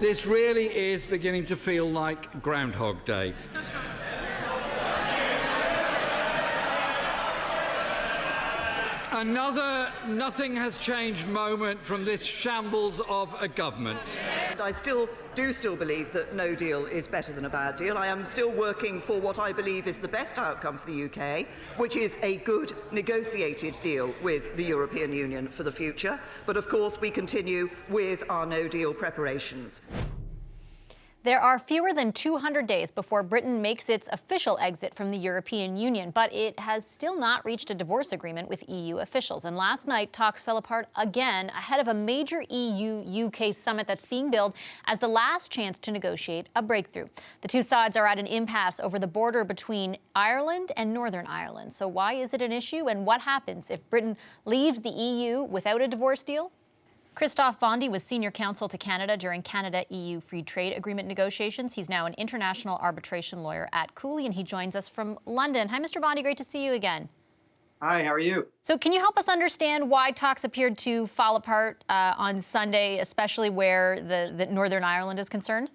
This really is beginning to feel like Groundhog Day. Another nothing has changed moment from this shambles of a government. I still believe that no deal is better than a bad deal. I am still working for what I believe is the best outcome for the UK, which is a good negotiated deal with the European Union for the future. But of course, we continue with our no deal preparations. There are fewer than 200 days before Britain makes its official exit from the European Union, but it has still not reached a divorce agreement with EU officials. And last night, talks fell apart again ahead of a major EU-UK summit that's being billed as the last chance to negotiate a breakthrough. The two sides are at an impasse over the border between Ireland and Northern Ireland. So why is it an issue, and what happens if Britain leaves the EU without a divorce deal? Christophe Bondy was senior counsel to Canada during Canada-EU Free Trade Agreement negotiations. He's now an international arbitration lawyer at Cooley, and he joins us from London. Hi, Mr. Bondy. Great to see you again. Hi, how are you? So can you help us understand why talks appeared to fall apart on Sunday, especially where the Northern Ireland is concerned?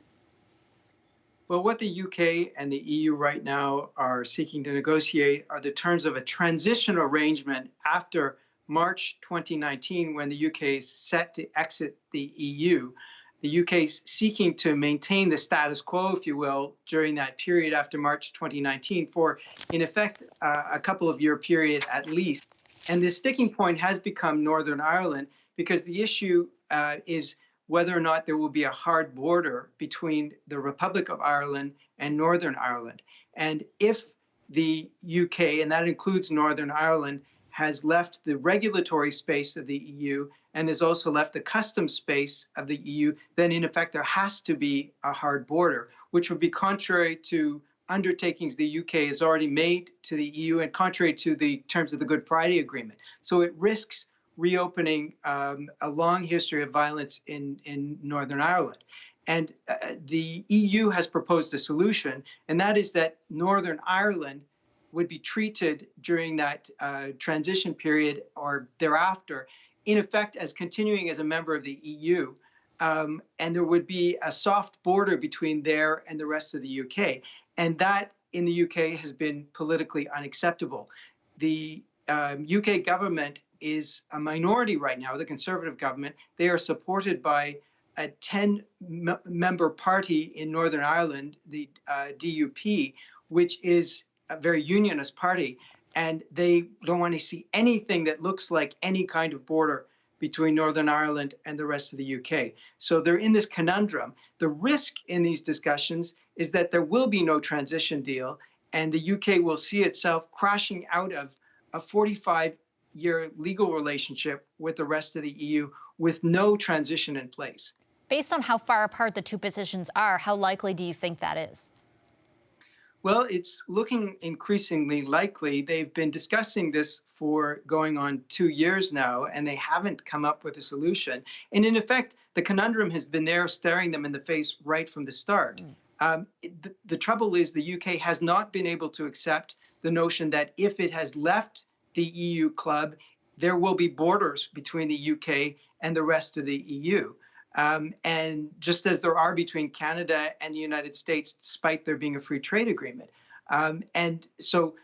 Well, what the UK and the EU right now are seeking to negotiate are the terms of a transition arrangement after March 2019, when the UK is set to exit the EU. The UK is seeking to maintain the status quo, if you will, during that period after March 2019 for, in effect, a couple of year period at least. And the sticking point has become Northern Ireland, because the issue is whether or not there will be a hard border between the Republic of Ireland and Northern Ireland. And if the UK, and that includes Northern Ireland, has left the regulatory space of the EU and has also left the customs space of the EU, then in effect there has to be a hard border, which would be contrary to undertakings the UK has already made to the EU and contrary to the terms of the Good Friday Agreement. So it risks reopening a long history of violence in Northern Ireland. And the EU has proposed a solution, and that is that Northern Ireland would be treated during that transition period or thereafter, in effect, as continuing as a member of the EU. And there would be a soft border between there and the rest of the UK. And that in the UK has been politically unacceptable. The UK government is a minority right now, the Conservative government. They are supported by a 10-member party in Northern Ireland, the DUP, which is a very unionist party, and they don't want to see anything that looks like any kind of border between Northern Ireland and the rest of the UK. So they're in this conundrum. The risk in these discussions is that there will be no transition deal, and the UK will see itself crashing out of a 45-year legal relationship with the rest of the EU with no transition in place. Based on how far apart the two positions are, how likely do you think that is? Well, it's looking increasingly likely. They've been discussing this for going on 2 years now, and they haven't come up with a solution. And in effect, the conundrum has been there staring them in the face right from the start. The trouble is the UK has not been able to accept the notion that if it has left the EU club, there will be borders between the UK and the rest of the EU. And just as there are between Canada and the United States, despite there being a free trade agreement. And so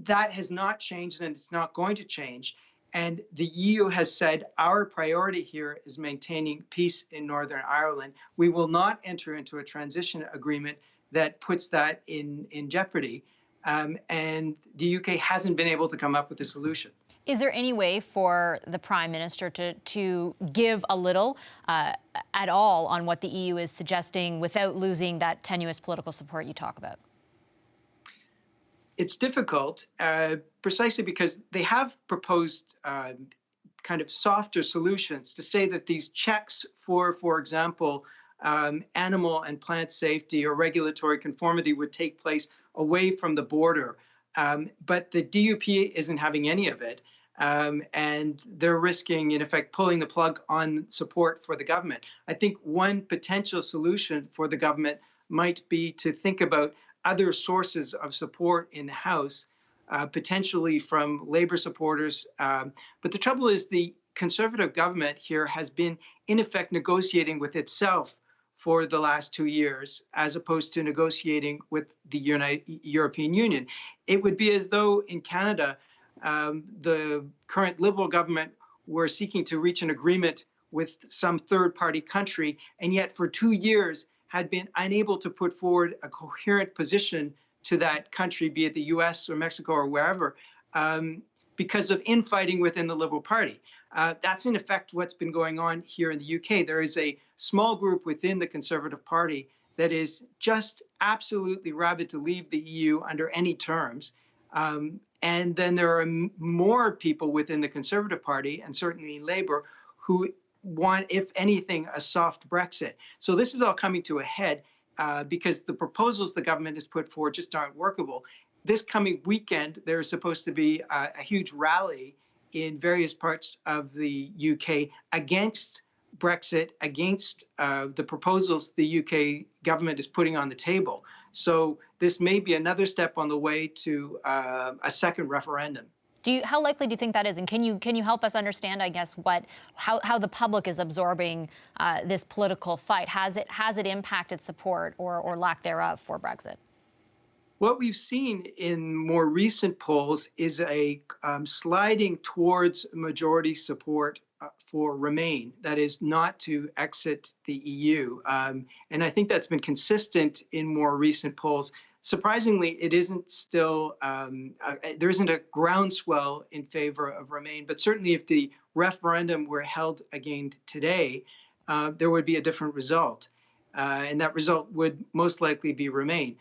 that has not changed, and it's not going to change. And the EU has said our priority here is maintaining peace in Northern Ireland. We will not enter into a transition agreement that puts that in jeopardy. And the UK hasn't been able to come up with a solution. Is there any way for the Prime Minister to give a little at all on what the EU is suggesting without losing that tenuous political support you talk about? It's difficult precisely because they have proposed kind of softer solutions to say that these checks for example, animal and plant safety or regulatory conformity would take place away from the border. But the DUP isn't having any of it. And they're risking, in effect, pulling the plug on support for the government. I think one potential solution for the government might be to think about other sources of support in the House, potentially from Labour supporters. But the trouble is the Conservative government here has been, in effect, negotiating with itself for the last 2 years, as opposed to negotiating with the European Union. It would be as though in Canada, the current Liberal government were seeking to reach an agreement with some third-party country, and yet for 2 years had been unable to put forward a coherent position to that country, be it the US or Mexico or wherever, because of infighting within the Liberal Party. That's in effect what's been going on here in the UK. There is a small group within the Conservative Party that is just absolutely rabid to leave the EU under any terms. And then there are more people within the Conservative Party, and certainly Labour, who want, if anything, a soft Brexit. So this is all coming to a head because the proposals the government has put forward just aren't workable. This coming weekend, there's supposed to be a huge rally in various parts of the UK against Brexit, against the proposals the UK government is putting on the table. So this may be another step on the way to a second referendum. How likely do you think that is? And can you help us understand, I guess, how the public is absorbing this political fight? Has it impacted support or lack thereof for Brexit? What we've seen in more recent polls is a sliding towards majority support for Remain, that is, not to exit the EU. And I think that's been consistent in more recent polls. Surprisingly, it isn't still, there isn't a groundswell in favor of Remain, but certainly if the referendum were held again today, there would be a different result. And that result would most likely be Remain.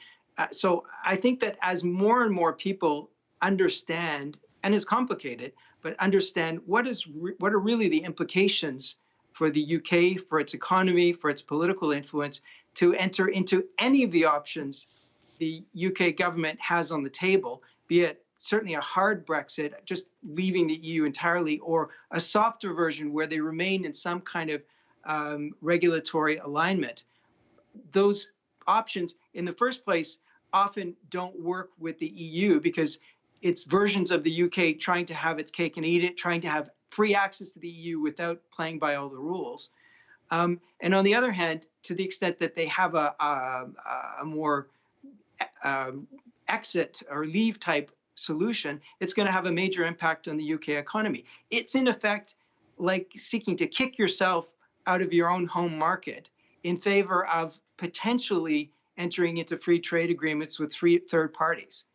So I think that as more and more people understand, and it's complicated, but understand what are really the implications for the UK, for its economy, for its political influence, to enter into any of the options the UK government has on the table, be it certainly a hard Brexit, just leaving the EU entirely, or a softer version where they remain in some kind of regulatory alignment. Those options, in the first place, often don't work with the EU because it's versions of the UK trying to have its cake and eat it, trying to have free access to the EU without playing by all the rules. And on the other hand, to the extent that they have a more exit or leave type solution, it's going to have a major impact on the UK economy. It's in effect like seeking to kick yourself out of your own home market in favor of potentially entering into free trade agreements with third parties.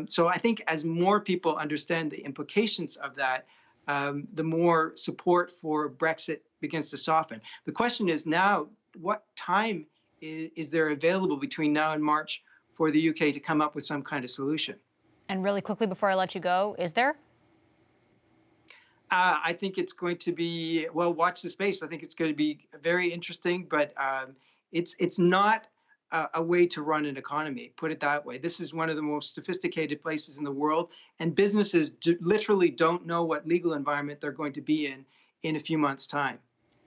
So I think as more people understand the implications of that, the more support for Brexit begins to soften. The question is now, what time is there available between now and March for the UK to come up with some kind of solution? And really quickly before I let you go, is there? I think it's going to be, well, watch the space. I think it's going to be very interesting, but it's not a way to run an economy, put it that way. This is one of the most sophisticated places in the world, and businesses literally don't know what legal environment they're going to be in a few months' time.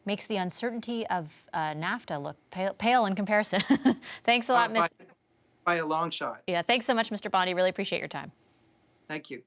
Makes the uncertainty of NAFTA look pale in comparison. Thanks a lot, by a long shot. Yeah, thanks so much, Mr. Bondi. Really appreciate your time. Thank you.